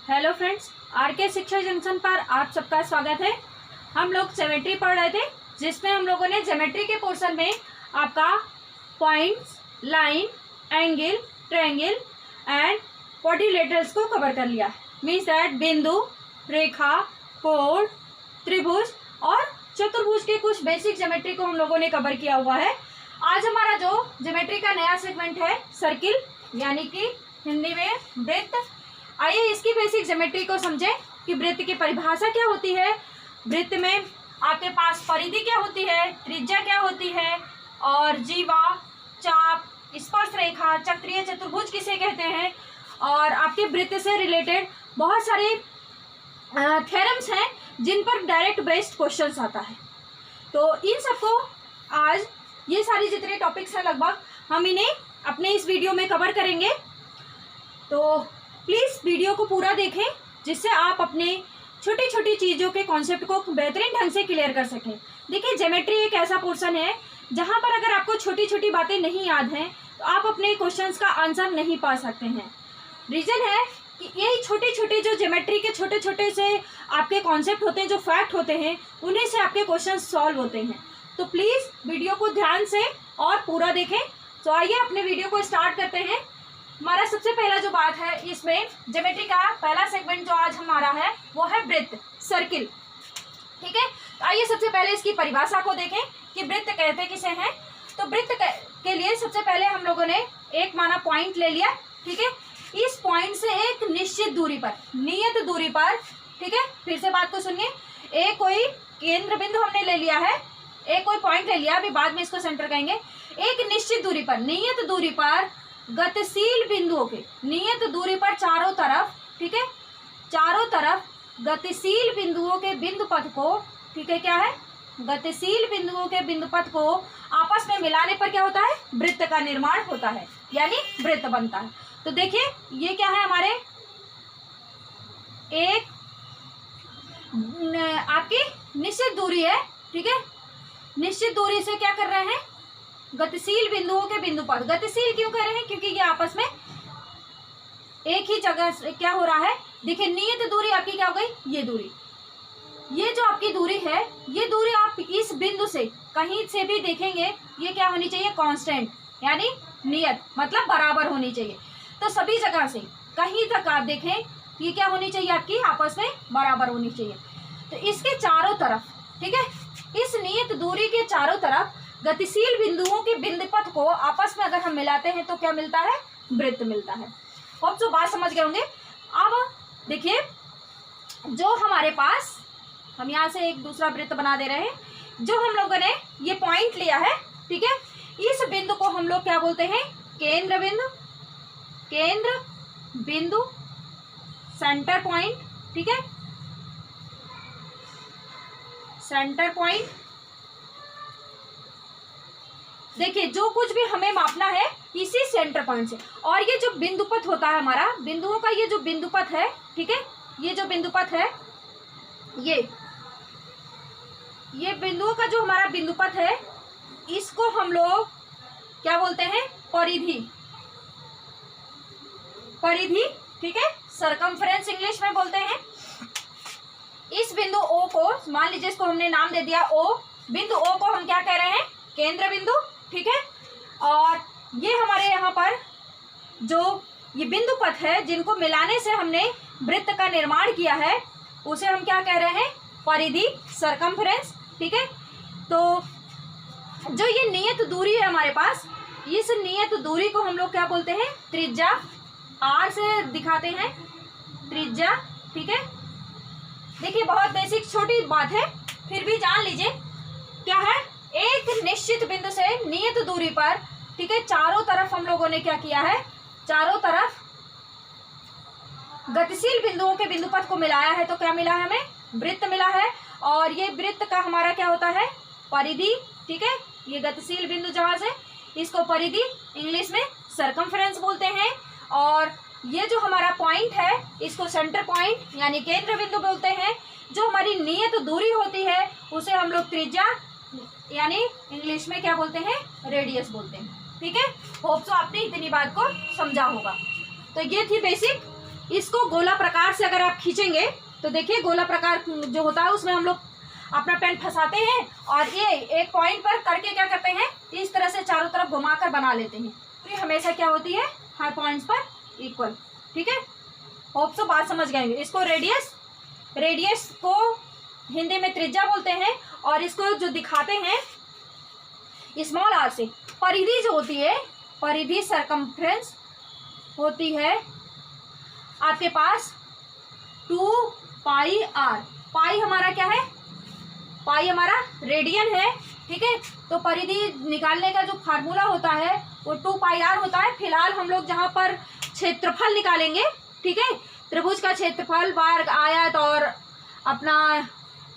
Hello friends, are के शिक्षा junction पर आप सबका स्वागत है। हम लोग ज्योमेट्री पढ़ रहे थे, जिसमें हम लोगों ने ज्योमेट्री के पोर्शन में आपका points, line, angle, triangle and quadrilaterals को कवर कर लिया। मीन्स दैट बिंदु, रेखा, कोण, त्रिभुज और चतुर्भुज के कुछ बेसिक ज्योमेट्री को हम लोगों ने कवर किया हुआ है। आज हमारा जो ज्योमेट्री का नया सेगमेंट है सर्किल, यानी कि हिंदी में वृत्त। आइए इसकी बेसिक ज्योमेट्री को समझें कि वृत्त की परिभाषा क्या होती है, वृत्त में आपके पास परिधि क्या होती है, त्रिज्या क्या होती है, और जीवा, चाप, स्पर्श रेखा, चक्रीय चतुर्भुज किसे कहते हैं, और आपके वृत्त से रिलेटेड बहुत सारे थ्योरम्स हैं जिन पर डायरेक्ट बेस्ड क्वेश्चंस आता है। तो इन सबको आज ये सारी जितने टॉपिक्स हैं लगभग हम इन्हें अपने इस वीडियो में कवर करेंगे। तो प्लीज़ वीडियो को पूरा देखें, जिससे आप अपने छोटी छोटी चीज़ों के कॉन्सेप्ट को बेहतरीन ढंग से क्लियर कर सकें। देखिए, ज्योमेट्री एक ऐसा पोर्शन है जहाँ पर अगर आपको छोटी छोटी बातें नहीं याद हैं तो आप अपने क्वेश्चंस का आंसर नहीं पा सकते हैं। रीज़न है कि यही छोटे छोटे जो ज्योमेट्री के छोटे छोटे से आपके कॉन्सेप्ट होते हैं, जो फैक्ट होते हैं, उन्हीं से आपके क्वेश्चन सॉल्व होते हैं। तो प्लीज़ वीडियो को ध्यान से और पूरा देखें। तो आइए अपने वीडियो को स्टार्ट करते हैं। हमारा सबसे पहला जो बात है इसमें ज्योमेट्री का पहला सेगमेंट जो आज हमारा है वो है वृत्त, सर्किल। ठीक है, तो आइए सबसे पहले इसकी परिभाषा को देखें कि वृत्त कहते किसे हैं। तो वृत्त के लिए सबसे पहले हम लोगों ने एक माना पॉइंट ले लिया। ठीक है, इस पॉइंट से एक निश्चित दूरी पर, नियत दूरी पर, ठीक है, फिर से बात को सुनिए, एक कोई केंद्र बिंदु हमने ले लिया है, एक कोई पॉइंट ले लिया, अभी बाद में इसको सेंटर कहेंगे। एक निश्चित दूरी पर, नियत दूरी पर गतिशील बिंदुओं के, नियत दूरी पर चारों तरफ, ठीक है, चारों तरफ गतिशील बिंदुओं के बिंदु पथ को, ठीक है, क्या है, गतिशील बिंदुओं के बिंदु पथ को आपस में मिलाने पर क्या होता है, वृत्त का निर्माण होता है, यानी वृत्त बनता है। तो देखिए ये क्या है, हमारे एक आपकी निश्चित दूरी है। ठीक है, निश्चित दूरी से क्या कर रहे हैं, गतिशील बिंदुओं के बिंदु पथ। गतिशील क्यों कर रहे हैं, क्योंकि ये आपस में एक ही जगह से क्या हो रहा है। देखिए, नियत दूरी आपकी क्या हो गई, ये दूरी, ये जो आपकी दूरी है, ये दूरी आप इस बिंदु से कहीं से भी देखेंगे, ये क्या होनी चाहिए, कांस्टेंट, यानी नियत, मतलब बराबर होनी चाहिए। तो सभी जगह से कहीं तक आप देखें, ये क्या होनी चाहिए, आपकी आपस में बराबर होनी चाहिए। तो इसके चारों तरफ, ठीक है, इस नियत दूरी के चारों तरफ गतिशील बिंदुओं के बिंदु पथ को आपस में अगर हम मिलाते हैं तो क्या मिलता है, वृत्त मिलता है। होप जो बात समझ गए होंगे। अब देखिए, जो हमारे पास, हम यहाँ से एक दूसरा वृत्त बना दे रहे हैं, जो हम लोगों ने ये पॉइंट लिया है, ठीक है, इस बिंदु को हम लोग क्या बोलते हैं, केंद्र बिंदु, केंद्र बिंदु, सेंटर पॉइंट, ठीक है, सेंटर पॉइंट। देखिए, जो कुछ भी हमें मापना है इसी सेंटर पॉइंट से, और ये जो बिंदुपथ होता है हमारा, बिंदुओं का ये जो बिंदुपथ है, ठीक है, ये जो बिंदुपथ है, ये बिंदुओं का जो हमारा बिंदुपथ है, इसको हम लोग क्या बोलते हैं, परिधि, परिधि, ठीक है, सरकमफ्रेंस इंग्लिश में बोलते हैं। इस बिंदु ओ को, मान लीजिए इसको हमने नाम दे दिया ओ, बिंदु ओ को हम क्या कह रहे हैं, केंद्र बिंदु, ठीक है, और ये हमारे यहाँ पर जो ये बिंदु पथ है, जिनको मिलाने से हमने वृत्त का निर्माण किया है, उसे हम क्या कह रहे हैं, परिधि, सरकमफ्रेंस। ठीक है, तो जो ये नियत दूरी है हमारे पास, इस नियत दूरी को हम लोग क्या बोलते हैं, त्रिज्या, आर से दिखाते हैं, त्रिज्या। ठीक है, देखिए बहुत बेसिक छोटी बात है, फिर भी जान लीजिए क्या है, एक निश्चित बिंदु से नियत दूरी पर, ठीक है, चारों तरफ हम लोगों ने क्या किया है, चारों तरफ गतिशील बिंदुओं के बिंदु पथ को मिलाया है, तो क्या मिला है, हमें वृत्त मिला है। और ये वृत्त का हमारा क्या होता है, परिधि। ठीक है, ये गतिशील बिंदु जहां से, इसको परिधि, इंग्लिश में सरकमफ्रेंस बोलते हैं। और ये जो हमारा पॉइंट है, इसको सेंटर पॉइंट यानी केंद्र बिंदु बोलते हैं। जो हमारी नियत दूरी होती है उसे हम लोग त्रिज्या यानी इंग्लिश में क्या बोलते हैं, रेडियस बोलते हैं। ठीक है, होप सो आपने इतनी बात को समझा होगा। तो ये थी बेसिक इसको गोला प्रकार से अगर आप खींचेंगे तो देखिए गोला प्रकार जो होता है उसमें हम लोग अपना पेन फंसाते हैं और ये एक पॉइंट पर करके क्या करते हैं, इस तरह से चारों तरफ घुमाकर बना लेते हैं। तो ये हमेशा क्या होती है, हर पॉइंट्स पर इक्वल। ठीक है, होप सो बात समझ गए। इसको रेडियस को हिंदी में त्रिज्या बोलते हैं और इसको जो दिखाते हैं स्मॉल आर से। परिधि जो होती है, परिधि सरकमफ्रेंस होती है आपके पास 2 पाई आर। पाई हमारा क्या है, पाई हमारा रेडियन है। ठीक है, तो परिधि निकालने का जो फार्मूला होता है वो 2 पाई आर होता है। फिलहाल हम लोग जहाँ पर क्षेत्रफल निकालेंगे, ठीक है, त्रिभुज का क्षेत्रफल, वर्ग, आयत और अपना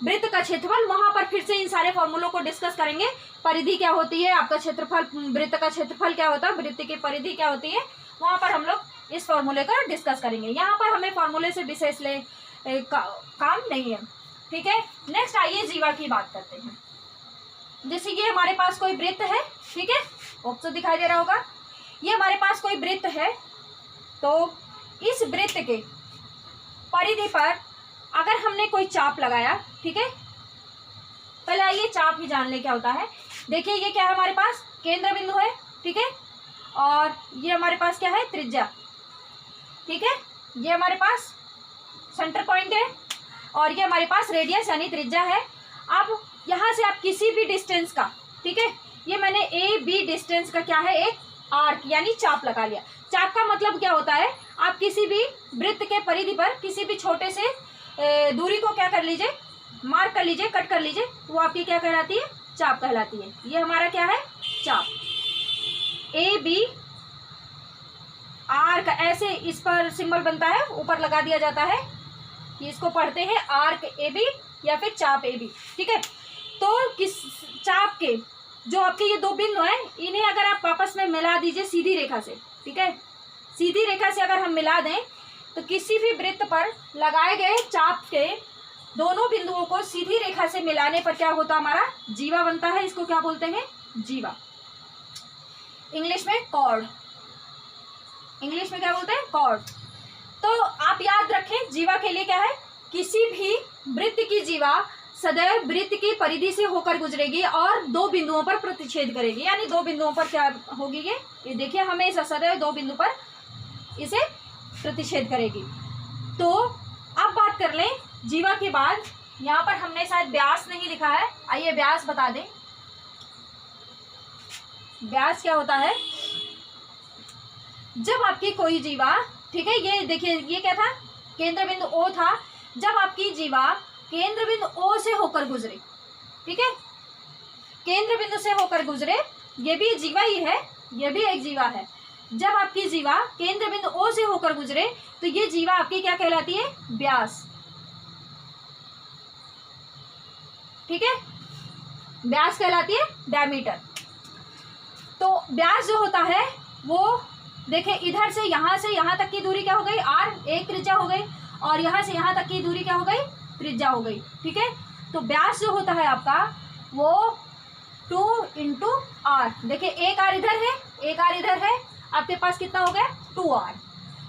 वृत्त का क्षेत्रफल, वहां पर फिर से इन सारे फॉर्मूलों को डिस्कस करेंगे। परिधि क्या होती है, आपका क्षेत्रफल, वृत्त का क्षेत्रफल क्या होता है, वृत्त की परिधि क्या होती है, वहां पर हम लोग इस फॉर्मूले का डिस्कस करेंगे। यहाँ पर हमें फॉर्मूले से विशेष काम नहीं है। ठीक है, नेक्स्ट आइए जीवा की बात करते हैं। जैसे ये हमारे पास कोई वृत्त है, ठीक है, ऑप्शन दिखाई दे रहा होगा, ये हमारे पास कोई वृत्त है। तो इस वृत्त के परिधि पर अगर हमने कोई चाप लगाया, ठीक है, पहले आइए चाप ही जान ले क्या होता है। देखिए ये क्या है, हमारे पास केंद्र बिंदु है, ठीक है, और ये हमारे पास क्या है, त्रिज्या। ठीक है, ये हमारे पास सेंटर पॉइंट है और ये हमारे पास रेडियस यानी त्रिज्या है। अब यहाँ से आप किसी भी डिस्टेंस का, ठीक है, ये मैंने ए बी डिस्टेंस का क्या है, एक आर्क यानी चाप लगा लिया। चाप का मतलब क्या होता है, आप किसी भी वृत्त के परिधि पर किसी भी छोटे से दूरी को क्या कर लीजिए, मार्क कर लीजिए, कट कर लीजिए, वो आपकी क्या कहलाती है, चाप कहलाती है। ये हमारा क्या है, चाप। ए बी आर्क, ऐसे इस पर सिंबल बनता है, ऊपर लगा दिया जाता है, इसको पढ़ते हैं आर्क ए बी या फिर चाप ए बी। ठीक है, तो किस चाप के जो आपके ये दो बिंदु हैं, इन्हें अगर आप आपस में मिला दीजिए सीधी रेखा से, ठीक है, सीधी रेखा से अगर हम मिला दें तो किसी भी वृत्त पर लगाए गए चाप के दोनों बिंदुओं को सीधी रेखा से मिलाने पर क्या होता, हमारा जीवा बनता है। इसको क्या बोलते हैं, जीवा। इंग्लिश में कॉर्ड, इंग्लिश में क्या बोलते हैं, कॉर्ड। तो आप याद रखें, जीवा के लिए क्या है, किसी भी वृत्त की जीवा सदैव वृत्त की परिधि से होकर गुजरेगी और दो बिंदुओं पर प्रतिच्छेद करेगी। यानी दो बिंदुओं पर क्या होगी, ये देखिए, हमेशा सदैव दो बिंदु पर इसे प्रतिच्छेद करेगी। तो अब बात कर लें जीवा के बाद, यहाँ पर हमने शायद व्यास नहीं लिखा है, आइए व्यास बता दें। व्यास क्या होता है, जब आपकी कोई जीवा, ठीक है, ये देखिए, ये क्या था, केंद्र बिंदु ओ था, जब आपकी जीवा केंद्र बिंदु ओ से होकर गुजरे, ठीक है, केंद्र बिंदु से होकर गुजरे, ये भी जीवा ही है, ये भी एक जीवा है। जब आपकी जीवा केंद्र बिंदु ओ से होकर गुजरे तो ये जीवा आपकी क्या कहलाती है, व्यास। ठीक है, व्यास कहलाती है, डायमीटर। तो व्यास जो होता है वो देखिए, इधर से यहाँ तक की दूरी क्या हो गई, आर, एक त्रिज्या हो गई, और यहाँ से यहाँ तक की दूरी क्या हो गई, त्रिज्या हो गई। ठीक है, तो व्यास जो होता है आपका वो 2 × r। देखिए एक आर इधर है, एक आर इधर है, आपके पास कितना हो गया, 2r।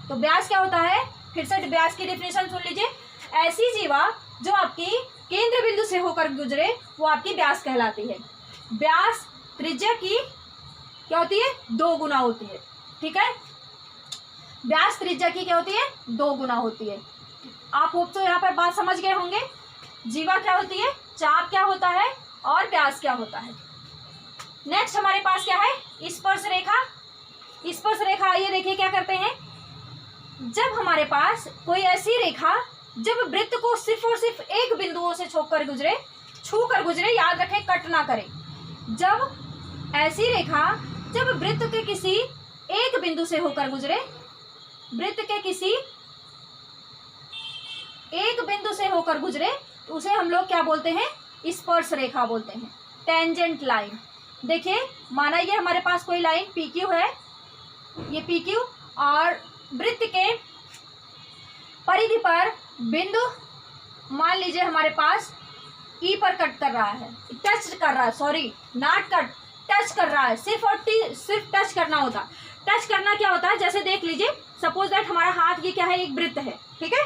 तो व्यास क्या होता है, फिर से व्यास की डेफिनेशन सुन लीजिए। ऐसी जीवा जो आपकी केंद्र बिंदु से होकर गुजरे वो आपकी व्यास कहलाती है। व्यास त्रिज्या की क्या होती है, 2 गुना होती है। ठीक है, व्यास त्रिज्या की क्या होती है, 2 गुना होती है। आप होप तो यहाँ पर बात समझ गए होंगे। जीवा क्या होती है, चाप क्या होता है और व्यास क्या होता है। नेक्स्ट हमारे पास क्या है, स्पर्श रेखा। स्पर्श रेखा, आइए देखिए क्या करते हैं। जब हमारे पास कोई ऐसी रेखा जब वृत्त को सिर्फ और सिर्फ एक बिंदुओं से छू कर गुजरे, याद रखें, कट ना करें। जब ऐसी रेखा जब वृत्त के किसी एक बिंदु से होकर गुजरे, वृत्त के किसी एक बिंदु से होकर गुजरे, तो उसे हम लोग क्या बोलते हैं, स्पर्श रेखा बोलते हैं, टेंजेंट लाइन। देखिए, माना ये हमारे पास कोई लाइन PQ है, ये PQ, और वृत्त के परिधि पर बिंदु मान लीजिए हमारे पास E पर कट कर रहा है, टच कर रहा है, सॉरी नॉट कट, टच कर रहा है, सिर्फ टच करना होता। टच करना क्या होता है, जैसे देख लीजिए सपोज दैट हमारा हाथ ये क्या है, एक वृत्त है, ठीक है।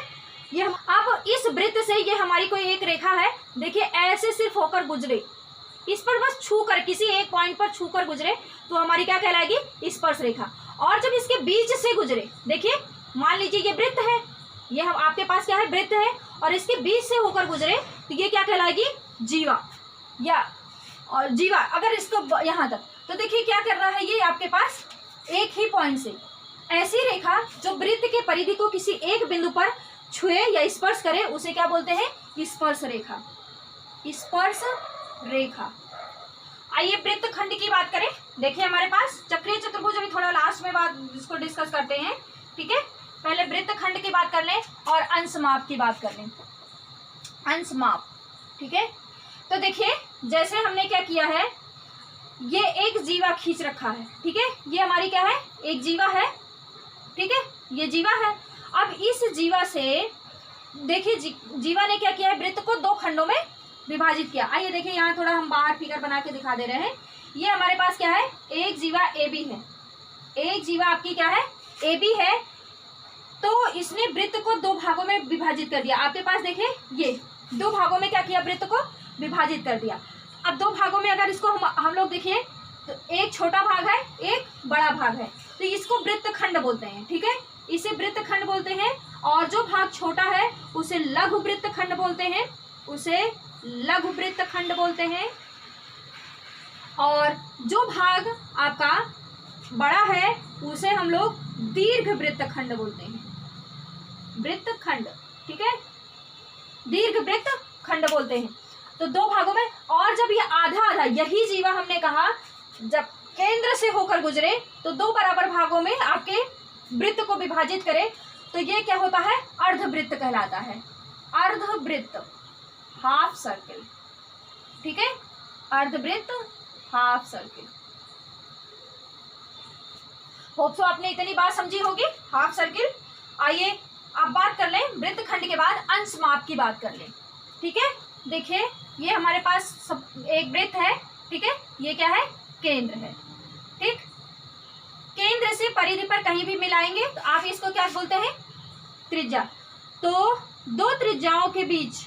ये अब इस वृत्त से ये हमारी कोई एक रेखा है, देखिए ऐसे सिर्फ होकर गुजरे, इस पर बस छू कर किसी एक पॉइंट पर छू कर गुजरे तो हमारी क्या कहलाएगी, स्पर्श रेखा। और जब इसके बीच से गुजरे, देखिए मान लीजिए ये वृत्त है, ये हम आपके पास क्या है, वृत्त है, और इसके बीच से होकर गुजरे तो ये क्या कहलाएगी, जीवा। या और जीवा अगर इसको यहाँ तक, तो देखिए क्या कर रहा है, ये आपके पास एक ही पॉइंट से ऐसी रेखा जो वृत्त के परिधि को किसी एक बिंदु पर छुए या स्पर्श करे उसे क्या बोलते हैं, स्पर्श रेखा। स्पर्श रेखा। आइए वृत्त खंड की बात करें। देखिए हमारे पास चक्रीय चतुर्भुज अभी थोड़ा लास्ट में बात इसको डिस्कस करते हैं, ठीक है। पहले वृत्त खंड की बात कर लें और अंश माप की बात कर लें। अंश माप, ठीक है। तो देखिए जैसे हमने क्या किया है, ये एक जीवा खींच रखा है, ठीक है, ये हमारी क्या है, एक जीवा है, ठीक है, ये जीवा है। अब इस जीवा से देखिए जीवा ने क्या किया है, वृत्त को दो खंडों में विभाजित किया। आइए देखिए यहाँ थोड़ा हम बाहर फिगर बना के दिखा दे रहे हैं। ये हमारे पास क्या है, एक जीवा ए बी है, एक जीवा आपकी क्या है, ए बी है। तो इसने वृत्त को दो भागों में विभाजित कर दिया। आपके पास देखिए ये दो भागों में क्या किया, वृत्त को विभाजित कर दिया। अब दो भागों में अगर इसको हम लोग देखिए तो एक छोटा भाग है, एक बड़ा भाग है, तो इसको वृत्त खंड बोलते हैं, ठीक है, इसे वृत्त खंड बोलते हैं। और जो भाग छोटा है उसे लघु वृत्त खंड बोलते हैं, उसे लघु वृत्त खंड बोलते हैं। और जो भाग आपका बड़ा है उसे हम लोग दीर्घ वृत्त खंड बोलते हैं, वृत्त खंड, ठीक है, दीर्घ वृत्त खंड बोलते हैं। तो दो भागों में, और जब ये आधा आधा, यही जीवा हमने कहा जब केंद्र से होकर गुजरे तो दो बराबर भागों में आपके वृत्त को विभाजित करे तो ये क्या होता है, अर्धवृत्त कहलाता है। अर्धवृत्त, हाफ सर्किल, ठीक है, अर्धवृत्त हाफ सर्किल। होप सो आपने इतनी बात समझी होगी, हाफ सर्किल। आइए अब बात कर लें वृत्त खंड के बाद अंश माप की बात कर लें, ठीक है। देखिए ये हमारे पास एक वृत्त है, ठीक है, ये क्या है, केंद्र है, ठीक। केंद्र से परिधि पर कहीं भी मिलाएंगे तो आप इसको क्या बोलते हैं, त्रिज्या। तो दो त्रिज्याओं के बीच,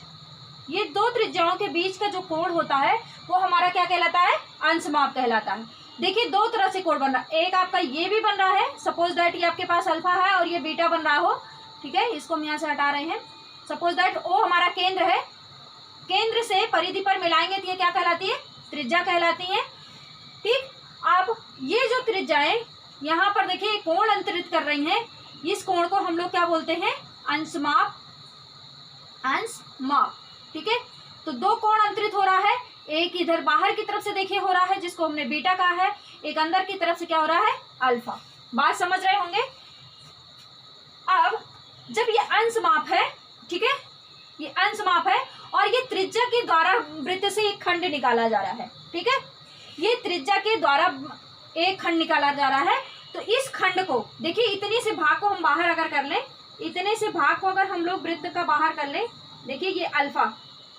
ये दो त्रिज्याओं के बीच का जो कोण होता है वो हमारा क्या कहलाता है, अंश माप कहलाता है। देखिए दो तरह से कोण बन रहा है, एक आपका ये भी बन रहा है, सपोज दैट ये आपके पास अल्फा है और ये बीटा बन रहा हो, ठीक है, इसको हम यहाँ से हटा रहे हैं। सपोज दैट ओ हमारा केंद्र है, केंद्र से परिधि पर मिलाएंगे तो ये क्या कहलाती है, त्रिज्या कहलाती है, ठीक। अब ये जो त्रिज्याएं यहाँ पर देखिए कोण अंतरित कर रही हैं, इस कोण को हम लोग क्या बोलते हैं, अंश माप, अंश माप, ठीक है। तो दो कोण अंतरित हो रहा है, एक इधर बाहर की तरफ से देखिए हो रहा है जिसको हमने बीटा कहा है, एक अंदर की तरफ से क्या हो रहा है, अल्फा। बात समझ रहे होंगे। अब जब ये अंश माप है, ठीक है, ये अंश माप है और ये त्रिज्या के द्वारा वृत्त से एक खंड निकाला जा रहा है, ठीक है, ये त्रिज्या के द्वारा एक खंड निकाला जा रहा है। तो इस खंड को देखिए, इतने से भाग को हम बाहर अगर कर लें, इतने से भाग को अगर हम लोग वृत्त का बाहर कर लें, देखिए ये अल्फा,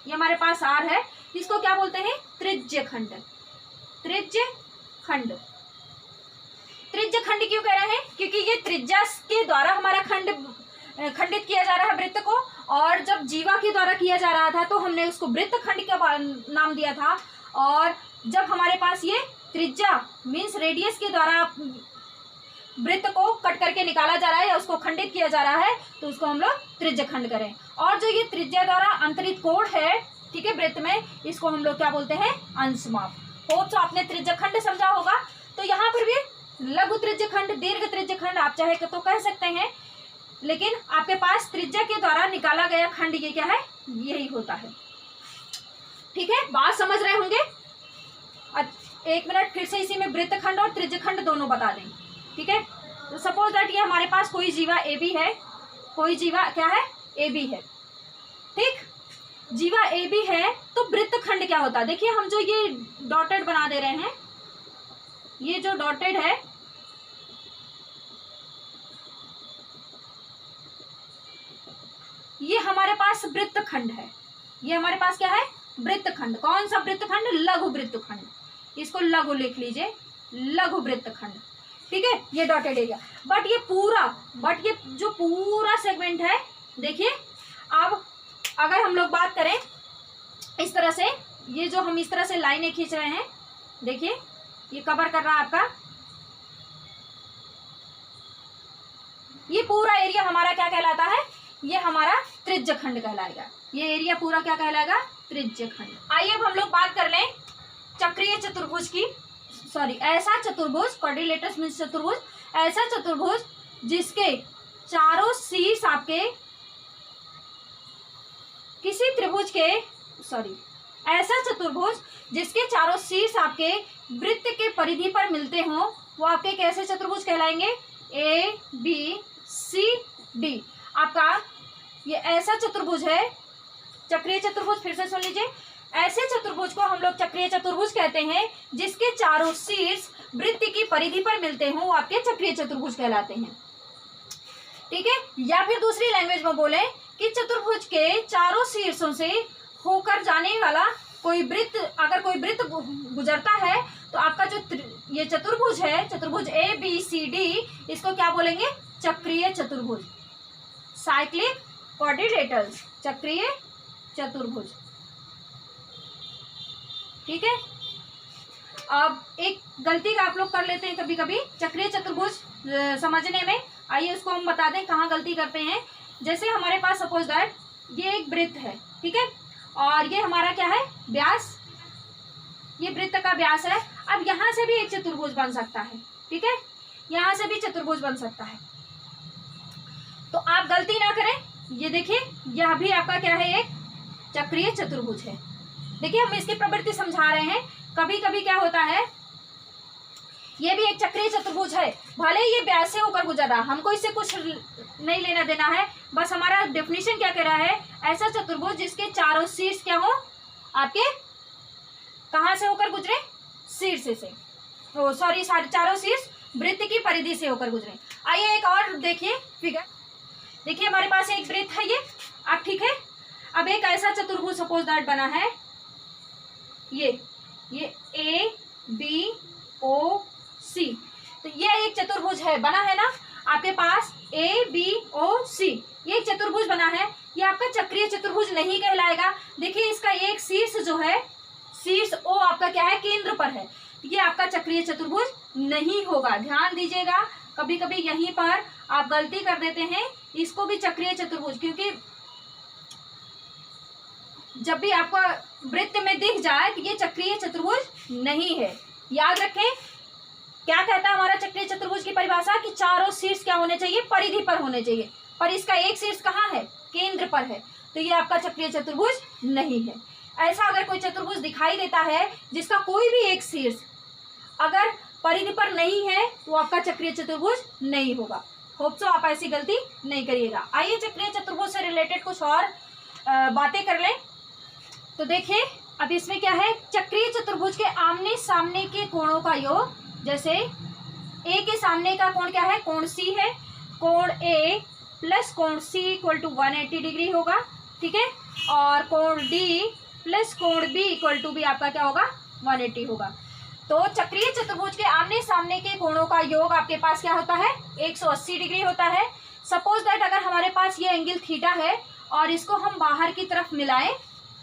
ये हमारे पास आर है, इसको क्या बोलते हैं, त्रिज्य खंड। त्रिज्य खंड, त्रिज्य खंड क्यों कह रहे हैं, क्योंकि ये त्रिज्या के द्वारा हमारा खंडित किया जा रहा है वृत्त को, और जब जीवा के द्वारा किया जा रहा था तो हमने उसको वृत्त खंड का नाम दिया था। और जब हमारे पास ये त्रिज्या मीन्स रेडियस के द्वारा वृत्त को कट करके निकाला जा रहा है या उसको खंडित किया जा रहा है तो उसको हम लोग त्रिज्य खंड करें। और जो ये त्रिज्या द्वारा अंतरित कोण है, ठीक है, वृत्त में, इसको हम लोग क्या बोलते हैं, अंश माप। होप तो आपने त्रिज्य खंड समझा होगा। तो यहाँ पर भी लघु त्रिज्य खंड, दीर्घ त्रिज्य खंड आप चाहे तो कह सकते हैं, लेकिन आपके पास त्रिज्या के द्वारा निकाला गया खंड ये क्या है, यही होता है, ठीक है। बात समझ रहे होंगे। एक मिनट फिर से इसी में वृत्त खंड और त्रिज्य खंड दोनों बता दें, ठीक है। तो सपोज दैट ये हमारे पास कोई जीवा ए बी है, कोई जीवा क्या है, ए बी है, ठीक, जीवा ए बी है। तो वृत्त खंड क्या होता है, देखिए हम जो ये डॉटेड बना दे रहे हैं, ये जो डॉटेड है, ये हमारे पास वृत्त खंड है, ये हमारे पास क्या है, वृत्त खंड। कौन सा वृत्त खंड, लघु वृत्त खंड, इसको लघु लिख लीजिए, लघु वृत्त खंड। ठीक है, ये डॉटेड एरिया। बट ये जो पूरा सेगमेंट है, देखिए अब अगर हम लोग बात करें इस तरह से, ये जो हम इस तरह से लाइनें खींच रहे हैं, देखिए ये कवर कर रहा है आपका, ये पूरा एरिया हमारा क्या कहलाता है, ये हमारा त्रिज्यखंड कहलाएगा। ये एरिया पूरा क्या कहलाएगा, त्रिज्यखंड। आइए अब हम लोग बात कर लें चक्रीय चतुर्भुज की, सॉरी ऐसा चतुर्भुज, क्वाड्रिलेटरस मींस चतुर्भुज, ऐसा चतुर्भुज जिसके चारों शीर्ष आपके किसी त्रिभुज के, सॉरी ऐसा चतुर्भुज जिसके चारों शीर्ष आपके वृत्त के परिधि पर मिलते हों, वो आपके कैसे चतुर्भुज कहलाएंगे, ए बी सी डी। आपका ये ऐसा चतुर्भुज है, चक्रीय चतुर्भुज, फिर से सुन लीजिए, ऐसे चतुर्भुज को हम लोग चक्रीय चतुर्भुज कहते हैं जिसके चारों शीर्ष वृत्त की परिधि पर मिलते हों, वो आपके चक्रीय चतुर्भुज कहलाते हैं। ठीक है, या फिर दूसरी लैंग्वेज में बोले कि चतुर्भुज के चारों शीर्षों से होकर जाने वाला कोई वृत्त, अगर कोई वृत्त गुजरता है तो आपका जो ये चतुर्भुज है, चतुर्भुज ए बी सी डी, इसको क्या बोलेंगे, चक्रीय चतुर्भुज, साइक्लिक क्वाड्रिलेटरल्स, चक्रीय चतुर्भुज। ठीक है, अब एक गलती का आप लोग कर लेते हैं कभी कभी चक्रीय चतुर्भुज समझने में। आइए उसको हम बता दें कहाँ गलती करते हैं। जैसे हमारे पास सपोज दैट ये एक वृत्त है, ठीक है, और ये हमारा क्या है, व्यास, ये वृत्त का व्यास है। अब यहाँ से भी एक चतुर्भुज बन सकता है, ठीक है, यहाँ से भी चतुर्भुज बन सकता है। तो आप गलती ना करें, ये देखिए यह भी आपका क्या है, एक चक्रीय चतुर्भुज है। देखिए हम इसकी प्रवृत्ति समझा रहे हैं। कभी कभी क्या होता है, ये भी एक चक्रीय चतुर्भुज है, भले ही ये व्यास से होकर गुजर रहा, हमको इससे कुछ नहीं लेना देना है, बस हमारा डेफिनेशन क्या कह रहा है, ऐसा चतुर्भुज जिसके चारों शीर्ष क्या हो, आपके कहाँ से होकर गुजरे, शीर्ष से, ओ सॉरी चारों शीर्ष वृत्त की परिधि से होकर गुजरे। आइए एक और देखिए फिगर, देखिए हमारे पास एक वृत्त है ये, अब ठीक है, अब एक ऐसा चतुर्भुज सपोज दैट बना है, ये ए बी ओ सी, तो ये एक चतुर्भुज है, बना है ना आपके पास, ए बी ओ सी, ये एक चतुर्भुज बना है। ये आपका चक्रीय चतुर्भुज नहीं कहलाएगा। देखिए इसका एक शीर्ष जो है, शीर्ष ओ आपका क्या है, केंद्र पर है, ये आपका चक्रीय चतुर्भुज नहीं होगा। ध्यान दीजिएगा, कभी कभी यहीं पर आप गलती कर देते हैं, इसको भी चक्रीय चतुर्भुज, क्योंकि जब भी आपको वृत्त में दिख जाए कि ये चक्रीय चतुर्भुज नहीं है। याद रखें, क्या कहता है हमारा चक्रीय चतुर्भुज की परिभाषा, कि चारों शीर्ष क्या होने चाहिए, परिधि पर होने चाहिए, पर इसका एक शीर्ष कहाँ है, केंद्र पर है, तो ये आपका चक्रीय चतुर्भुज नहीं है। ऐसा अगर कोई चतुर्भुज दिखाई देता है जिसका कोई भी एक शीर्ष अगर परिधि पर नहीं है, तो आपका चक्रीय चतुर्भुज नहीं होगा। होप सो आप ऐसी गलती नहीं करिएगा। आइए चक्रीय चतुर्भुज से रिलेटेड कुछ और बातें कर लें। तो देखिए अब इसमें क्या है, चक्रीय चतुर्भुज के आमने सामने के कोणों का योग, जैसे ए के सामने का कोण क्या है, कोण सी है, कोण ए प्लस कोण सी इक्वल टू 180 डिग्री होगा, ठीक है, और कोण डी प्लस कोण बी इक्वल टू भी आपका क्या होगा, 180 होगा। तो चक्रीय चतुर्भुज के आमने सामने के कोणों का योग आपके पास क्या होता है, 180 डिग्री होता है। सपोज दैट अगर हमारे पास ये एंगल थीटा है और इसको हम बाहर की तरफ मिलाएं,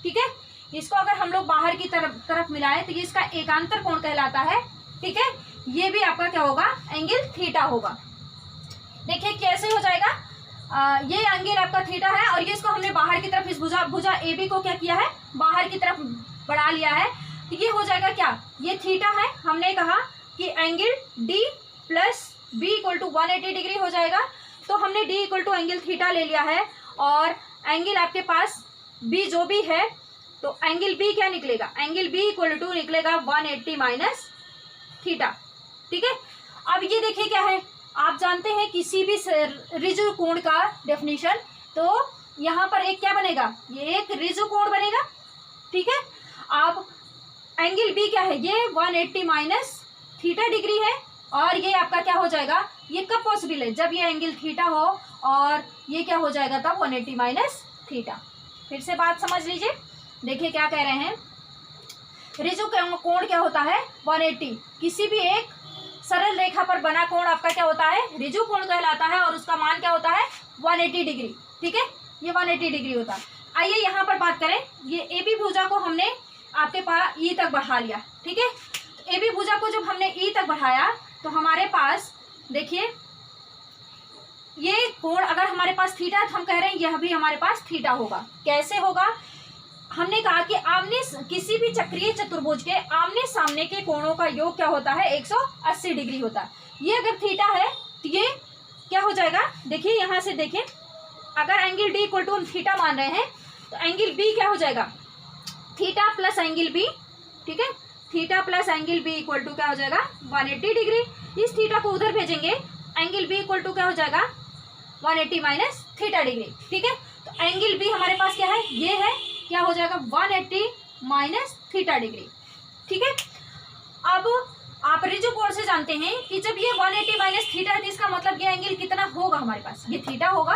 ठीक है, इसको अगर हम लोग बाहर की तरफ मिलाएं तो ये इसका एकांतर कोण कहलाता है, ठीक है, ये भी आपका क्या होगा, एंगल थीटा होगा। देखिए कैसे हो जाएगा, ये एंगल आपका थीटा है और ये इसको हमने बाहर की तरफ, इस भुजा ए बी को क्या किया है, बाहर की तरफ बढ़ा लिया है, तो ये हो जाएगा क्या, ये थीटा है, हमने कहा कि angle D plus B equal to 180 degree हो जाएगा। तो हमने D equal to angle theta ले लिया है और एंगल आपके पास बी जो भी है, तो एंगल बी क्या निकलेगा, एंगल बी इक्वल टू निकलेगा 180 माइनस थीटा, ठीक है। अब ये देखिए क्या है, आप जानते हैं किसी भी ऋजु कोण का डेफिनेशन, तो यहाँ पर एक क्या बनेगा, ये एक ऋजु कोण बनेगा, ठीक है। अब एंगल बी क्या है, ये 180 माइनस थीटा डिग्री है और ये आपका क्या हो जाएगा, ये कब पॉसिबल है, जब ये एंगल थीटा हो और ये क्या हो जाएगा तब 180 माइनस थीटा। फिर से बात समझ लीजिए, देखिए क्या कह रहे हैं, ऋजु कोण क्या होता है 180, किसी भी एक सरल रेखा पर बना कोण आपका क्या होता है, ऋजु कोण कहलाता है और उसका मान क्या होता है 180 डिग्री। ठीक है, ये 180 डिग्री होता है। आइए यहाँ पर बात करें, ये ए बी भुजा को हमने आपके पास ई तक बढ़ा लिया। ठीक है, ए बी भुजा को जब हमने ई तक बढ़ाया तो हमारे पास देखिए ये कोण अगर हमारे पास थीटा है तो हम कह रहे हैं यह भी हमारे पास थीटा होगा। कैसे होगा, हमने कहा कि आमने किसी भी चक्रीय चतुर्भुज के आमने सामने के कोणों का योग क्या होता है 180 डिग्री होता है। ये अगर थीटा है तो ये क्या हो जाएगा, देखिए यहाँ से देखें, अगर एंगल डी इक्वल टू हम थीटा मान रहे हैं तो एंगल बी क्या हो जाएगा, थीटा प्लस एंगल बी। ठीक है, theta plus angle B equal to क्या हो जाएगा 180 डिग्री। इस थीटा को उधर भेजेंगे, एंगल बी इक्वल टू क्या हो जाएगा 180 माइनस थीटा डिग्री। ठीक है, तो एंगल बी हमारे पास क्या है, ये है, क्या हो जाएगा 180 माइनस थीटा डिग्री। ठीक है, अब आप ऋजु कोण से जानते हैं कि जब ये 180 माइनस थीटा है तो इसका मतलब ये एंगल कितना होगा हमारे पास, ये थीटा होगा,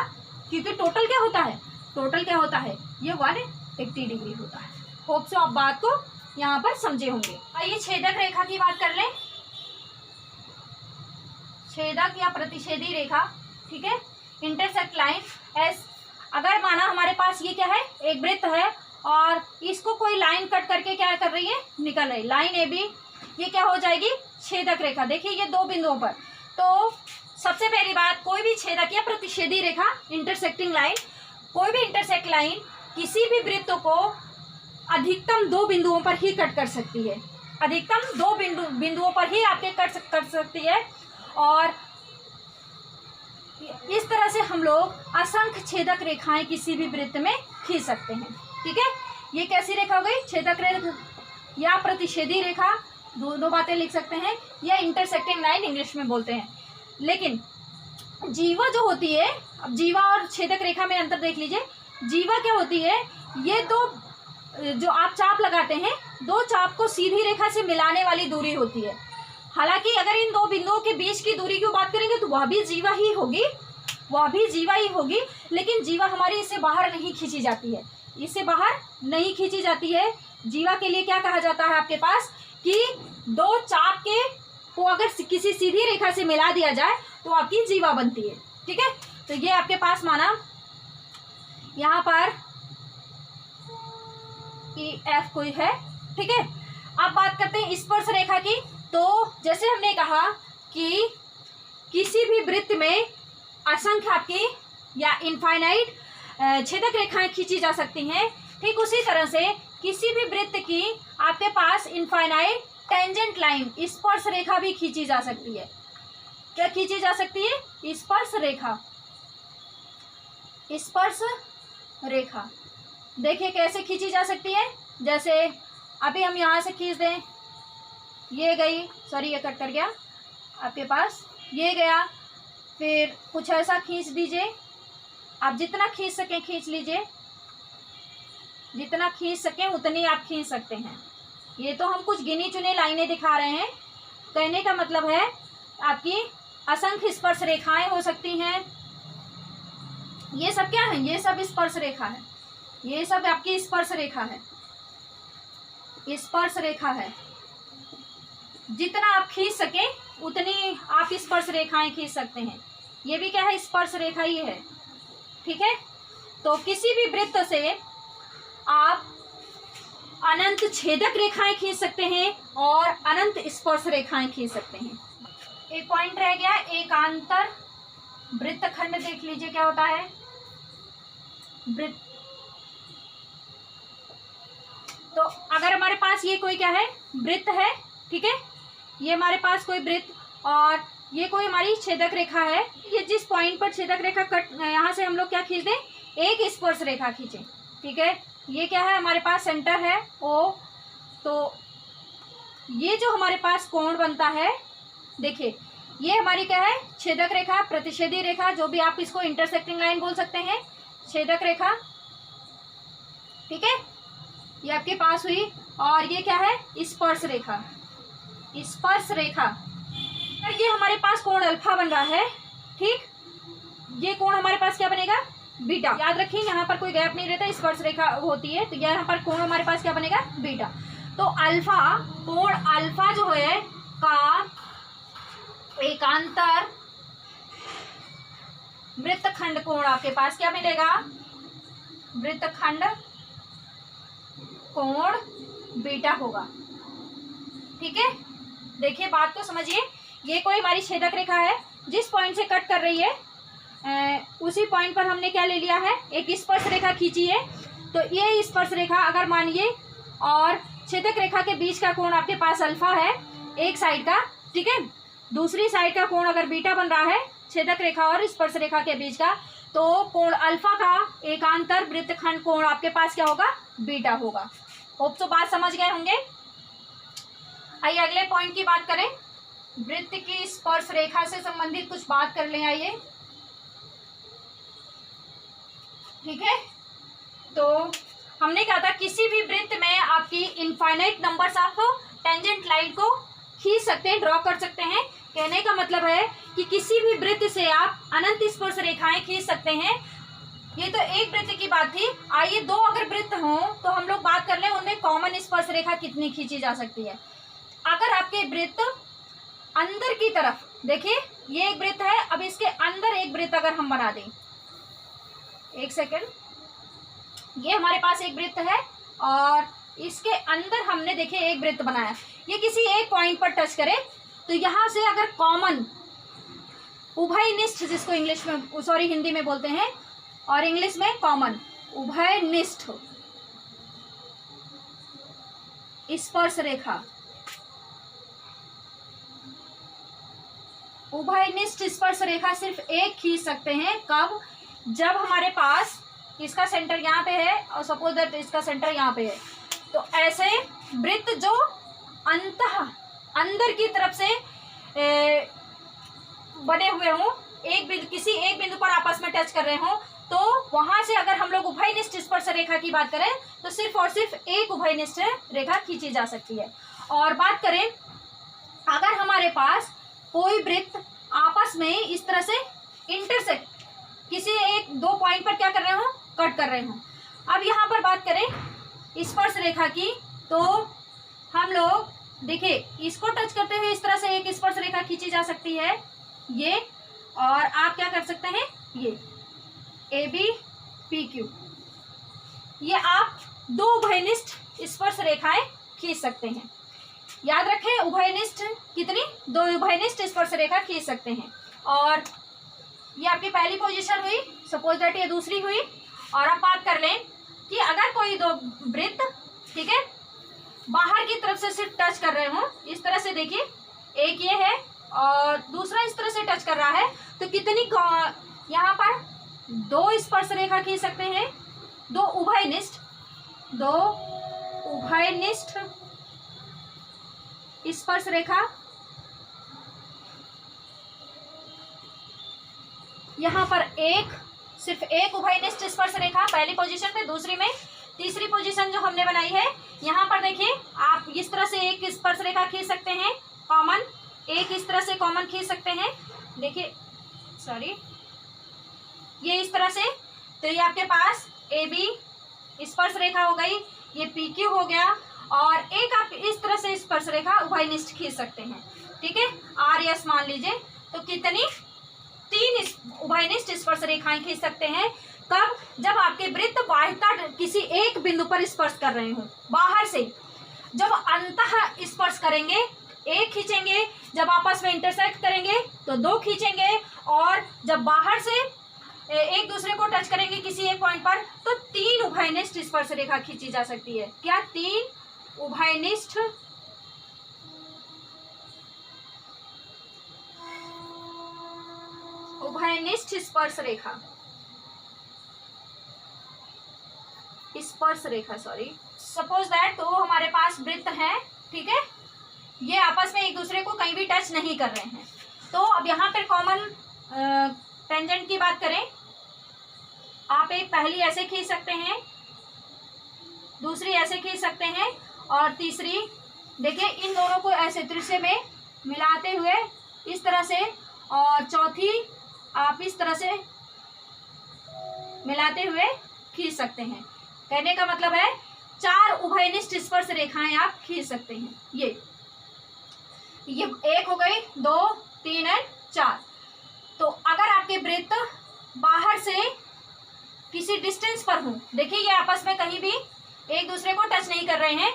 क्योंकि टोटल क्या होता है, टोटल क्या होता है, ये 180 डिग्री होता है। होप सो आप बात को यहाँ पर समझे होंगे। आइए छेदक रेखा की बात कर लें, छेदक या प्रतिच्छेदी रेखा। ठीक है, इंटरसेक्ट लाइन एस, अगर माना हमारे पास ये क्या है, एक वृत्त है और इसको कोई लाइन कट करके क्या कर रही है, निकल रही, लाइन ए बी, ये क्या हो जाएगी छेदक रेखा। देखिए ये दो बिंदुओं पर, तो सबसे पहली बात, कोई भी छेदक या प्रतिच्छेदी रेखा इंटरसेक्टिंग लाइन, कोई भी इंटरसेक्ट लाइन किसी भी वृत्त को अधिकतम दो बिंदुओं पर ही कट कर सकती है, अधिकतम दो बिंदुओं पर ही आपके कट कर सकती है। और इस तरह से हम लोग असंख्य छेदक रेखाएं किसी भी वृत्त में खींच सकते हैं। ठीक है, ये कैसी रेखा हो गई, छेदक रेखा या प्रतिच्छेदी रेखा, दोनों बातें लिख सकते हैं, या इंटरसेक्टिंग लाइन इंग्लिश में बोलते हैं। लेकिन जीवा जो होती है, अब जीवा और छेदक रेखा में अंतर देख लीजिए। जीवा क्या होती है, ये दो जो आप चाप लगाते हैं, दो चाप को सीधी रेखा से मिलाने वाली दूरी होती है। हालांकि अगर इन दो बिंदुओं के बीच की दूरी की बात करेंगे तो वह भी जीवा ही होगी, वह भी जीवा ही होगी, लेकिन जीवा हमारी इससे बाहर नहीं खींची जाती है, इससे बाहर नहीं खींची जाती है। जीवा के लिए क्या कहा जाता है आपके पास कि दो चाप के को अगर किसी सीधी रेखा से मिला दिया जाए तो आपकी जीवा बनती है। ठीक है, तो ये आपके पास माना यहाँ पर ई एफ कोई है। ठीक है, अब बात करते हैं स्पर्श रेखा की। तो जैसे हमने कहा कि किसी भी वृत्त में असंख्य आपकी या इनफाइनाइट छेदक रेखाएं खींची जा सकती हैं, ठीक उसी तरह से किसी भी वृत्त की आपके पास इनफाइनाइट टेंजेंट लाइन स्पर्श रेखा भी खींची जा सकती है। क्या खींची जा सकती है, स्पर्श रेखा, स्पर्श रेखा। देखिए कैसे खींची जा सकती है, जैसे अभी हम यहाँ से खींच दें, ये गई, सॉरी ये कट कर गया आपके पास, ये गया, फिर कुछ ऐसा खींच दीजिए, आप जितना खींच सकें खींच लीजिए, जितना खींच सकें उतनी आप खींच सकते हैं। ये तो हम कुछ गिनी चुनी लाइनें दिखा रहे हैं, कहने का मतलब है आपकी असंख्य स्पर्श रेखाएं हो सकती हैं। ये सब क्या है, ये सब स्पर्श रेखा है, ये सब आपकी स्पर्श रेखा है, स्पर्श रेखा है। जितना आप खींच सकें उतनी आप स्पर्श रेखाएं खींच सकते हैं। ये भी क्या है, स्पर्श रेखा ही है। ठीक है, तो किसी भी वृत्त से आप अनंत छेदक रेखाएं खींच सकते हैं और अनंत स्पर्श रेखाएं खींच सकते हैं। एक पॉइंट रह गया, एकांतर वृत्तखंड देख लीजिए क्या होता है वृत्त। तो अगर हमारे पास ये कोई क्या है, वृत्त है, ठीक है, ये हमारे पास कोई वृत्त और ये कोई हमारी छेदक रेखा है, ये जिस पॉइंट पर छेदक रेखा कट, यहाँ से हम लोग क्या खींच दें, एक स्पर्श रेखा खींचें। ठीक है, ये क्या है, हमारे पास सेंटर है ओ, तो ये जो हमारे पास कोण बनता है, देखिए ये हमारी क्या है, छेदक रेखा, प्रतिच्छेदी रेखा, जो भी आप इसको इंटरसेक्टिंग लाइन बोल सकते हैं, छेदक रेखा। ठीक है, ये आपके पास हुई, और ये क्या है, स्पर्श रेखा, स्पर्श रेखा। ये हमारे पास कोण अल्फा बन रहा है, ठीक, ये कोण हमारे पास क्या बनेगा, बीटा। याद रखिए यहाँ पर कोई गैप नहीं रहता, स्पर्श रेखा होती है, तो यहाँ पर कोण हमारे पास क्या बनेगा, बीटा। तो अल्फा, कोण अल्फा जो है का एकांतर वृत्तखंड कोण आपके पास क्या मिलेगा, वृत्तखंड कोण बीटा होगा। ठीक है, देखिए बात को समझिए, ये कोई हमारी छेदक रेखा है, जिस पॉइंट से कट कर रही है उसी पॉइंट पर हमने क्या ले लिया है, एक स्पर्श रेखा खींची है। तो ये स्पर्श रेखा अगर मानिए और छेदक रेखा के बीच का कोण आपके पास अल्फा है एक साइड का, ठीक है, दूसरी साइड का कोण अगर बीटा बन रहा है छेदक रेखा और स्पर्श रेखा के बीच का, तो कोण अल्फा का एकांतर वृत्तखंड कोण आपके पास क्या होगा, बीटा होगा। होप तो बात समझ गए होंगे। आइए अगले पॉइंट की बात करें, वृत्त की स्पर्श रेखा से संबंधित कुछ बात कर लें। आइए, ठीक है, तो हमने कहा था किसी भी वृत्त में आपकी infinite numbers of tangent line को खींच सकते हैं, ड्रॉ कर सकते हैं। कहने का मतलब है कि किसी भी वृत्त से आप अनंत स्पर्श रेखाएं खींच सकते हैं। ये तो एक वृत्त की बात थी। आइए दो अगर वृत्त हों तो हम लोग बात कर लें उनमें कॉमन स्पर्श रेखा कितनी खींची जा सकती है। अगर आपके वृत्त अंदर की तरफ, देखिए ये एक वृत्त है, अब इसके अंदर एक वृत्त अगर हम बना दें, एक सेकेंड, ये हमारे पास एक वृत्त है और इसके अंदर हमने देखिए एक वृत्त बनाया, ये किसी एक पॉइंट पर टच करे तो यहां से अगर कॉमन उभयनिष्ठ, जिसको इंग्लिश में सॉरी हिंदी में बोलते हैं और इंग्लिश में कॉमन उभयनिष्ठ स्पर्श रेखा, उभयनिष्ठ स्पर्श रेखा सिर्फ एक खींच सकते हैं। कब? जब हमारे पास इसका सेंटर यहाँ पे है और सपोज दैट इसका सेंटर यहाँ पे है, तो ऐसे वृत्त जो अंदर की तरफ से बने हुए हों, किसी एक बिंदु पर आपस में टच कर रहे हों, तो वहां से अगर हम लोग उभयनिष्ठ स्पर्श रेखा की बात करें तो सिर्फ और सिर्फ एक उभयनिष्ठ रेखा खींची जा सकती है। और बात करें अगर हमारे पास कोई वृत्त आपस में इस तरह से इंटरसेक्ट, किसी एक दो पॉइंट पर क्या कर रहे हो, कट कर रहे हो। अब यहाँ पर बात करें स्पर्श रेखा की, तो हम लोग देखिए इसको टच करते हुए इस तरह से एक स्पर्श रेखा खींची जा सकती है ये, और आप क्या कर सकते हैं, ये AB PQ, ये आप दो उभयनिष्ठ स्पर्श रेखाएं खींच सकते हैं। याद रखें उभयनिष्ठ कितनी, दो उभयनिष्ठ स्पर्श रेखा खींच सकते हैं। और ये आपकी पहली पोजीशन हुई, सपोज दैट ये दूसरी हुई। और अब बात कर लें कि अगर कोई दो वृत्त, ठीक है, बाहर की तरफ से सिर्फ टच कर रहे हो, इस तरह से देखिए, एक ये है और दूसरा इस तरह से टच कर रहा है, तो कितनी यहाँ पर दो स्पर्श रेखा खींच सकते हैं, दो उभयनिष्ठ स्पर्श रेखा। यहाँ पर सिर्फ एक उभयनिष्ठ स्पर्श रेखा पहली पोजीशन पे, दूसरी में, तीसरी पोजीशन जो हमने बनाई है यहाँ पर देखिए आप इस तरह से एक स्पर्श रेखा खींच सकते हैं कॉमन, एक इस तरह से कॉमन खींच सकते हैं, देखिए सॉरी ये इस तरह से, तो ये आपके पास AB स्पर्श रेखा हो गई, ये PQ हो गया, और एक आप इस तरह से स्पर्श रेखा उभयनिष्ठ खींच सकते हैं, ठीक है, RS मान लीजिए। तो कितनी, 3 उभयनिष्ठ स्पर्श रेखाएं खींच सकते हैं। कब? जब आपके वृत्त बाह्यतः किसी एक बिंदु पर स्पर्श कर रहे हो, बाहर से जब अंतः स्पर्श करेंगे एक खींचेंगे, जब आपस में इंटरसेक्ट करेंगे तो 2 खींचेंगे, और जब बाहर से एक दूसरे को टच करेंगे किसी एक पॉइंट पर तो 3 उभयनिष्ठ स्पर्श रेखा खींची जा सकती है। क्या? 3 उभयनिष्ठ स्पर्श रेखा सॉरी, सपोज दैट, तो हमारे पास वृत्त है, ठीक है, ये आपस में एक दूसरे को कहीं भी टच नहीं कर रहे हैं। तो अब यहाँ पर कॉमन टेंजेंट की बात करें, आप एक पहली ऐसे खींच सकते हैं, दूसरी ऐसे खींच सकते हैं, और तीसरी देखिए इन दोनों को ऐसे त्रिज्या में मिलाते हुए इस तरह से, और चौथी आप इस तरह से मिलाते हुए खींच सकते हैं। कहने का मतलब है 4 उभयनिष्ठ स्पर्श रेखाएं आप खींच सकते हैं। ये एक हो गई, 2, 3 और 4। तो अगर आपके वृत्त बाहर से किसी डिस्टेंस पर हों, देखिए ये आपस में कहीं भी एक दूसरे को टच नहीं कर रहे हैं,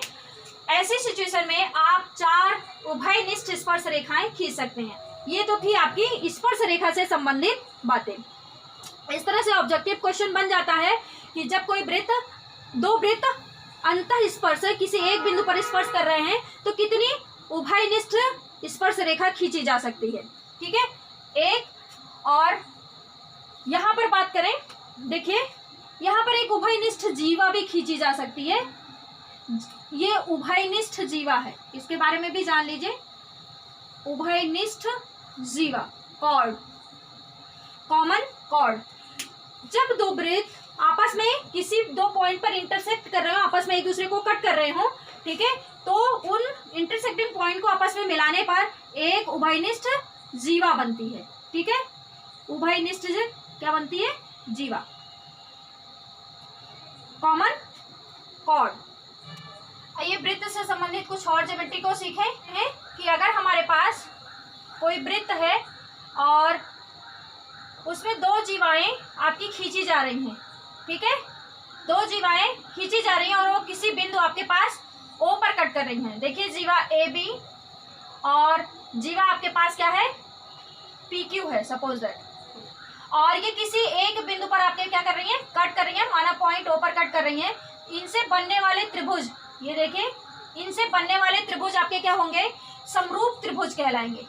ऐसी सिचुएशन में आप 4 उभयनिष्ठ स्पर्श रेखाएं खींच सकते हैं। ये तो थी आपकी स्पर्श रेखा से संबंधित बातें। इस तरह से ऑब्जेक्टिव क्वेश्चन बन जाता है कि जब कोई वृत्त, 2 वृत्त अंतः स्पर्श किसी एक बिंदु पर स्पर्श कर रहे हैं तो कितनी उभयनिष्ठ स्पर्श रेखा खींची जा सकती है। ठीक है, एक और यहाँ पर बात करें, देखिए यहाँ पर एक उभयनिष्ठ जीवा भी खींची जा सकती है। ये उभयनिष्ठ जीवा है, इसके बारे में भी जान लीजिए। उभयनिष्ठ जीवा, कॉर्ड, कॉमन कॉर्ड। जब 2 वृत्त आपस में किसी 2 पॉइंट पर इंटरसेक्ट कर रहे हो, आपस में एक दूसरे को कट कर रहे हो, ठीक है, तो उन इंटरसेक्टिंग पॉइंट को आपस में मिलाने पर एक उभयनिष्ठ जीवा बनती है। ठीक है, उभयनिष्ठ क्या बनती है? जीवा, कॉमन कॉर्ड। आइए वृत्त से संबंधित कुछ और ज्योमेट्री को सीखें हैं कि अगर हमारे पास कोई वृत्त है और उसमें 2 जीवाएं आपकी खींची जा रही हैं, ठीक है, 2 जीवाएं खींची जा रही हैं और वो किसी बिंदु आपके पास O पर कट कर रही हैं। देखिए जीवा AB और जीवा आपके पास क्या है? PQ है, सपोज दैट, और ये किसी एक बिंदु पर आपके क्या कर रही हैं? कट कर रही हैं, माना पॉइंट O पर कट कर रही हैं। इनसे बनने वाले त्रिभुज, ये देखिए, इनसे बनने वाले त्रिभुज आपके क्या होंगे? समरूप त्रिभुज कहलाएंगे।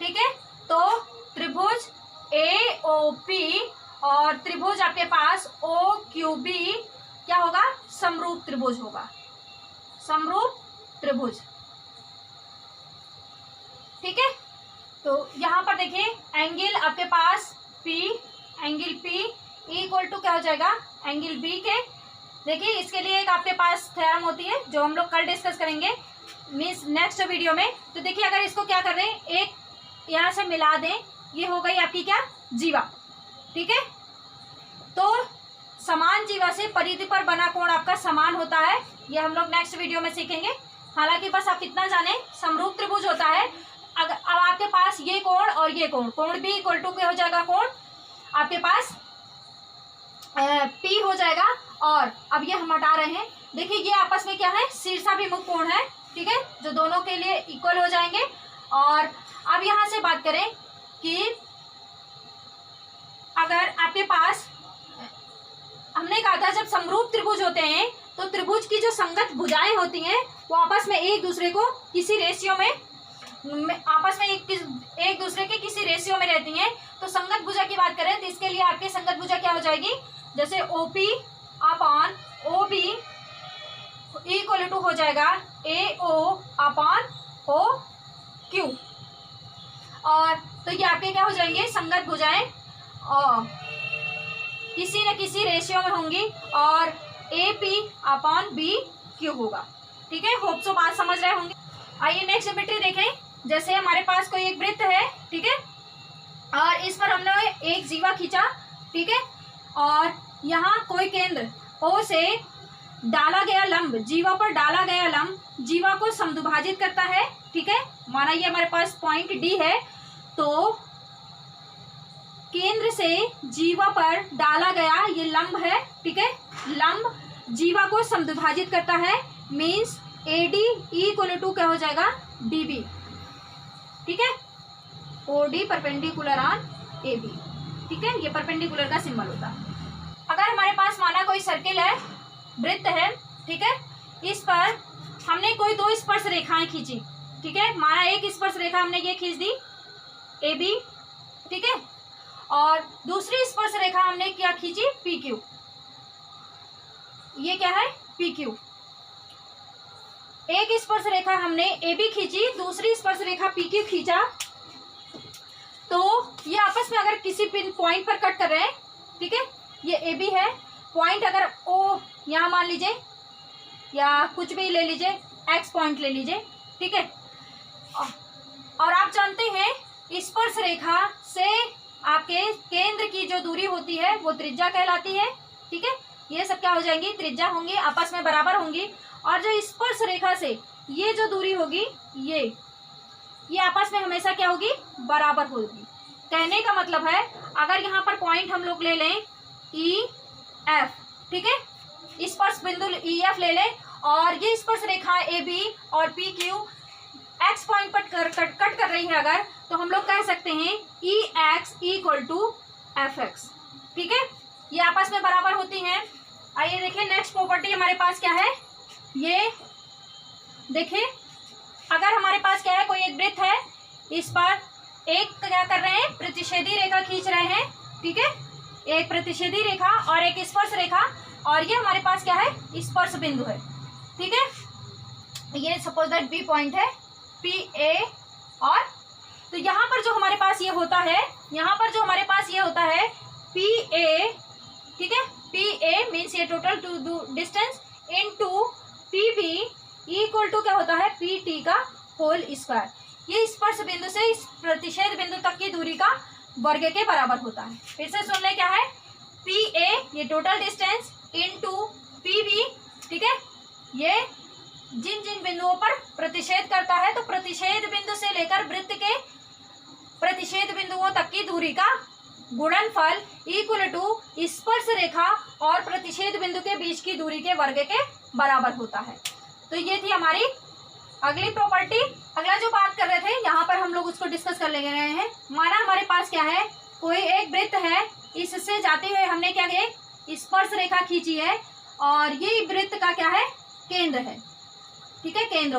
ठीक है, तो त्रिभुज AOP और त्रिभुज आपके पास OQB क्या होगा? समरूप त्रिभुज होगा, समरूप त्रिभुज। ठीक है, तो यहाँ पर देखिए एंगल आपके पास P, angle P equal to क्या हो जाएगा? एंगल B के। देखिए इसके लिए एक आपके पास थ्योरम होती है जो हम लोग कल डिस्कस करेंगे, मीन्स नेक्स्ट वीडियो में। तो देखिए अगर इसको क्या कर रहे हैं, एक यहाँ से मिला दें, ये हो गई आपकी क्या? जीवा। ठीक है, तो समान जीवा से परिधि पर बना कोण आपका समान होता है, ये हम लोग नेक्स्ट वीडियो में सीखेंगे। हालांकि बस आप इतना जाने, समरूप त्रिभुज होता है अगर अब आपके पास ये कोण और ये कोण, कोण भी इक्वल टू क्या हो जाएगा? कोण आपके पास P हो जाएगा। और अब ये हम हटा रहे हैं, देखिए ये आपस में क्या है? शीर्षाभिमुख कोण है। ठीक है, जो दोनों के लिए इक्वल हो जाएंगे। और अब यहाँ से बात करें कि अगर आपके पास, हमने कहा था जब समरूप त्रिभुज होते हैं तो त्रिभुज की जो संगत भुजाएं होती हैं वो आपस में एक दूसरे को किसी रेशियो में आपस में एक दूसरे के किसी रेशियो में रहती हैं। तो संगत भुजा की बात करें तो इसके लिए आपकी संगत भुजा क्या हो जाएगी? जैसे OP upon OB equal to हो जाएगा AO अपॉन OQ। और तो ये आपके क्या हो जाएंगे? संगत भुजाएं और किसी न किसी रेशियो में होंगी और AP अपॉन BQ होगा। ठीक है, होप सो बात समझ रहे होंगे। आइए नेक्स्ट ज्योमेट्री देखें। जैसे हमारे पास कोई एक वृत्त है, ठीक है, और इस पर हमने एक जीवा खींचा, ठीक है, और यहाँ कोई केंद्र O से डाला गया लंब, जीवा पर डाला गया लंब जीवा को समद्विभाजित करता है। ठीक है, माना ये हमारे पास पॉइंट D है, तो केंद्र से जीवा पर डाला गया ये लंब है, ठीक है, लंब जीवा को समद्विभाजित करता है, मीन्स AD इक्वल टू क्या हो जाएगा? DB। ठीक है, OD परपेंडिकुलर ऑन AB। ठीक है, ये परपेंडिकुलर का सिंबल होता है। अगर हमारे पास माना कोई सर्किल है, वृत्त है, ठीक है, इस पर हमने कोई 2 स्पर्श रेखाएं खींची। ठीक है, माना एक स्पर्श रेखा हमने ये खींच दी AB, ठीक है, और दूसरी स्पर्श रेखा हमने क्या खींची? PQ। ये क्या है? PQ। एक स्पर्श रेखा हमने AB खींची, दूसरी स्पर्श रेखा PQ खींचा, तो ये आपस में अगर किसी पिन पॉइंट पर कट कर रहे हैं, ठीक है, ये AB है, पॉइंट अगर O यहाँ मान लीजिए या कुछ भी ले लीजिए, X पॉइंट ले लीजिए, ठीक है, और आप जानते हैं स्पर्श रेखा से आपके केंद्र की जो दूरी होती है वो त्रिज्या कहलाती है। ठीक है, ये सब क्या हो जाएंगी? त्रिज्या होंगी, आपस में बराबर होंगी। और जो स्पर्श रेखा से ये जो दूरी होगी, ये आपस में हमेशा क्या होगी, बराबर होगी। कहने का मतलब है अगर यहाँ पर पॉइंट हम लोग ले लें ई एफ, ठीक है, स्पर्श बिंदु ई एफ ले लें और ये स्पर्श रेखा ए बी और पी क्यू एक्स पॉइंट पर कट कर रही है अगर, तो हम लोग कह सकते हैं E X equal to F X, ठीक है, ये आपस में बराबर होती हैं। आइए देखिए नेक्स्ट प्रॉपर्टी हमारे पास क्या है, ये देखिए अगर हमारे पास क्या है, कोई एक वृत्त है, इस पर एक क्या कर रहे हैं, प्रतिच्छेदी रेखा खींच रहे हैं, ठीक है, एक प्रतिच्छेदी रेखा और एक स्पर्श रेखा, और ये हमारे पास क्या है, स्पर्श बिंदु है, ठीक है, ये सपोज दैट बी पॉइंट है पी ए, और तो यहाँ पर जो हमारे पास ये होता है, यहाँ पर जो हमारे पास ये होता है पी ए, ठीक है, पी ए मीन्स ये total distance into P B equal to क्या होता है, पी टी का होल स्क्वायर। ये स्पर्श बिंदु से इस प्रतिच्छेद बिंदु तक की दूरी का वर्ग के बराबर होता है। फिर से सुन ले क्या है, पी ए ये total distance into P B, ठीक है, ये जिन जिन बिंदुओं पर प्रतिच्छेद करता है, तो प्रतिच्छेद बिंदु से लेकर वृत्त के प्रतिच्छेद बिंदुओं तक की दूरी का गुणनफल इक्वल टू स्पर्श रेखा और प्रतिच्छेद बिंदु के बीच की दूरी के वर्ग के बराबर होता है। तो ये थी हमारी अगली प्रॉपर्टी। अगला जो बात कर रहे थे यहाँ पर हम लोग उसको डिस्कस कर ले रहे हैं। माना हमारे पास क्या है, कोई एक वृत्त है, इससे जाते हुए हमने क्या किया, स्पर्श रेखा खींची है और ये वृत्त का क्या है, केंद्र है, ठीक है, केंद्र।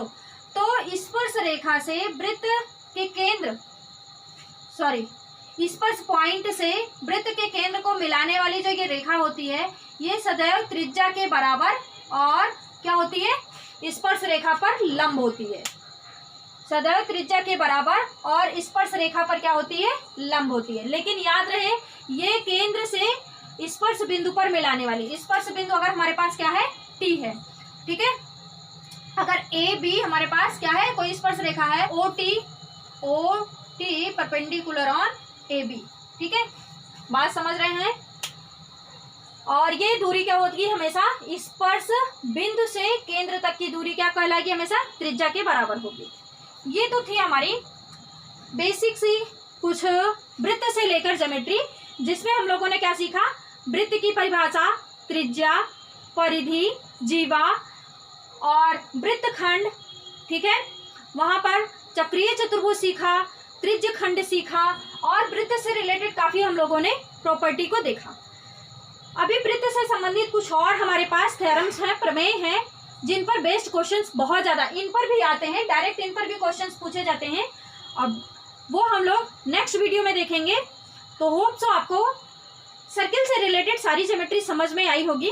तो स्पर्श रेखा से वृत्त के केंद्र स्पर्श पॉइंट से वृत्त के केंद्र को मिलाने वाली जो ये रेखा होती है, ये सदैव त्रिज्या के बराबर और क्या होती है, स्पर्श रेखा पर लंब होती है। सदैव त्रिज्या के बराबर और स्पर्श रेखा पर क्या होती है, लंब होती है। लेकिन याद रहे ये केंद्र से स्पर्श बिंदु पर मिलाने वाली, स्पर्श बिंदु अगर हमारे पास क्या है, टी है, ठीक है, अगर ए बी हमारे पास क्या है, कोई स्पर्श रेखा है O T perpendicular on A B, ठीक है, बात समझ रहे हैं। और ये दूरी क्या होगी, हमेशा स्पर्श बिंदु से केंद्र तक की दूरी क्या कहलाएगी, हमेशा त्रिज्या के बराबर होगी। ये तो थी हमारी बेसिक सी कुछ वृत्त से लेकर ज्योमेट्री, जिसमें हम लोगों ने क्या सीखा, वृत्त की परिभाषा, त्रिज्या, परिधि, जीवा और वृत्तखंड, ठीक है, वहां पर चक्रीय चतुर्भुज सीखा, त्रिज्य खंड सीखा और वृत्त से रिलेटेड काफी हम लोगों ने प्रॉपर्टी को देखा। अभी वृत्त से संबंधित कुछ और हमारे पास थ्योरम्स हैं, प्रमेय हैं, जिन पर बेस्ड क्वेश्चंस बहुत ज्यादा इन पर भी आते हैं, डायरेक्ट इन पर भी क्वेश्चंस पूछे जाते हैं, और वो हम लोग नेक्स्ट वीडियो में देखेंगे। तो होप सो आपको सर्किल से रिलेटेड सारी ज्योमेट्री समझ में आई होगी।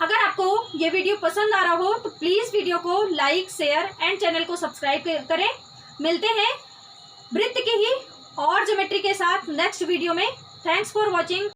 अगर आपको ये वीडियो पसंद आ रहा हो तो प्लीज वीडियो को लाइक, शेयर एंड चैनल को सब्सक्राइब करें। मिलते हैं वृत्त के ही और ज्योमेट्री के साथ नेक्स्ट वीडियो में। Thanks for watching.